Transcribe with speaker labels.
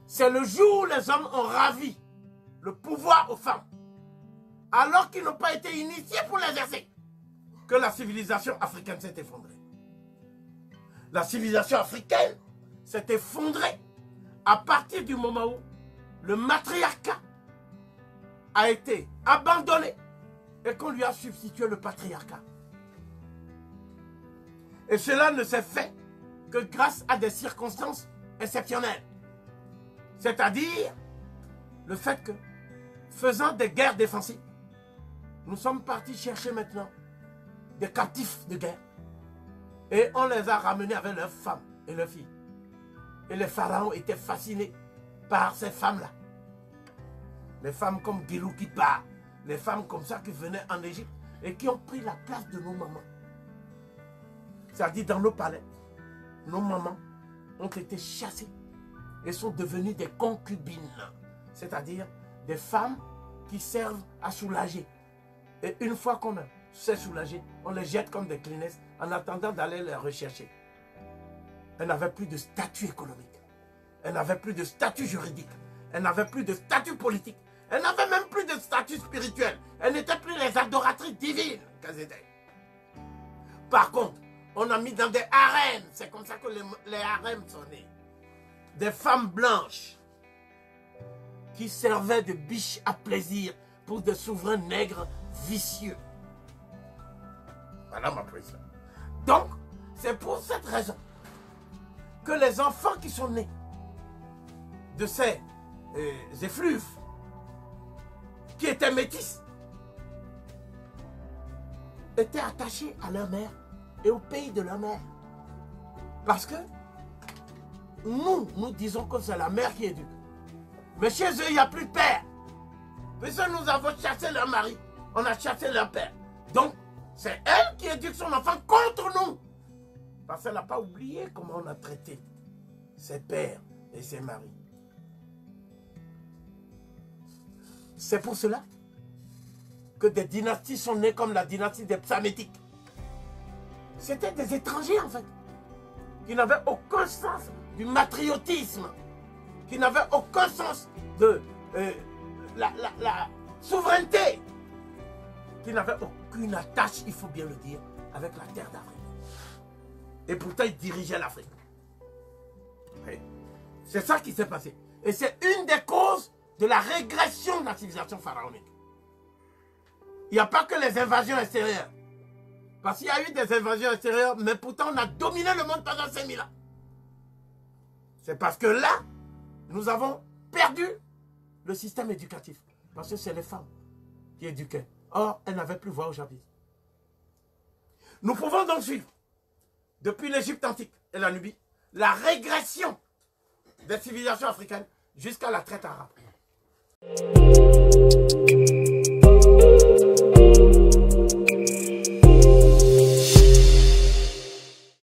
Speaker 1: c'est le jour où les hommes ont ravi le pouvoir aux femmes, alors qu'ils n'ont pas été initiés pour l'exercer, que la civilisation africaine s'est effondrée. La civilisation africaine s'est effondrée à partir du moment où le matriarcat a été abandonné et qu'on lui a substitué le patriarcat. Et cela ne s'est fait que grâce à des circonstances exceptionnelles. C'est-à-dire le fait que, faisant des guerres défensives, nous sommes partis chercher maintenant des captifs de guerre. Et on les a ramenés avec leurs femmes et leurs filles. Et les pharaons étaient fascinés par ces femmes-là. Les femmes comme Guilou Kipa, les femmes comme ça qui venaient en Égypte et qui ont pris la place de nos mamans. C'est-à-dire dans nos palais, nos mamans ont été chassées et sont devenues des concubines. C'est-à-dire des femmes qui servent à soulager. Et une fois qu'on s'est soulagé, on les jette comme des Kleenex en attendant d'aller les rechercher. Elle n'avait plus de statut économique. Elle n'avait plus de statut juridique. Elle n'avait plus de statut politique. Elle n'avait même plus de statut spirituel. Elle n'était plus les adoratrices divines qu'elles étaient. Par contre, on a mis dans des harems, c'est comme ça que les harems sont nés. Des femmes blanches qui servaient de biches à plaisir pour des souverains nègres vicieux. Voilà ma position. Donc, c'est pour cette raison que les enfants qui sont nés de ces effluves qui étaient métis étaient attachés à leur mère et au pays de leur mère. Parce que nous disons que c'est la mère qui éduque. Mais chez eux, il n'y a plus de père. Puisque nous avons chassé leur mari, on a chassé leur père. Donc, c'est elle qui éduque son enfant contre nous. Parce qu'elle n'a pas oublié comment on a traité ses pères et ses maris. C'est pour cela que des dynasties sont nées comme la dynastie des Psamétiques. C'était des étrangers en fait, qui n'avaient aucun sens du matriotisme, qui n'avaient aucun sens de la souveraineté, qui n'avaient aucune attache, il faut bien le dire, avec la terre d'Afrique. Et pourtant, ils dirigeaient l'Afrique. C'est ça qui s'est passé. Et c'est une des causes de la régression de la civilisation pharaonique. Il n'y a pas que les invasions extérieures. Parce qu'il y a eu des invasions extérieures, mais pourtant on a dominé le monde pendant 5000 ans. C'est parce que là, nous avons perdu le système éducatif. Parce que c'est les femmes qui éduquaient. Or, elles n'avaient plus voix au chapitre. Nous pouvons donc suivre, depuis l'Égypte antique et la Nubie, la régression des civilisations africaines jusqu'à la traite arabe.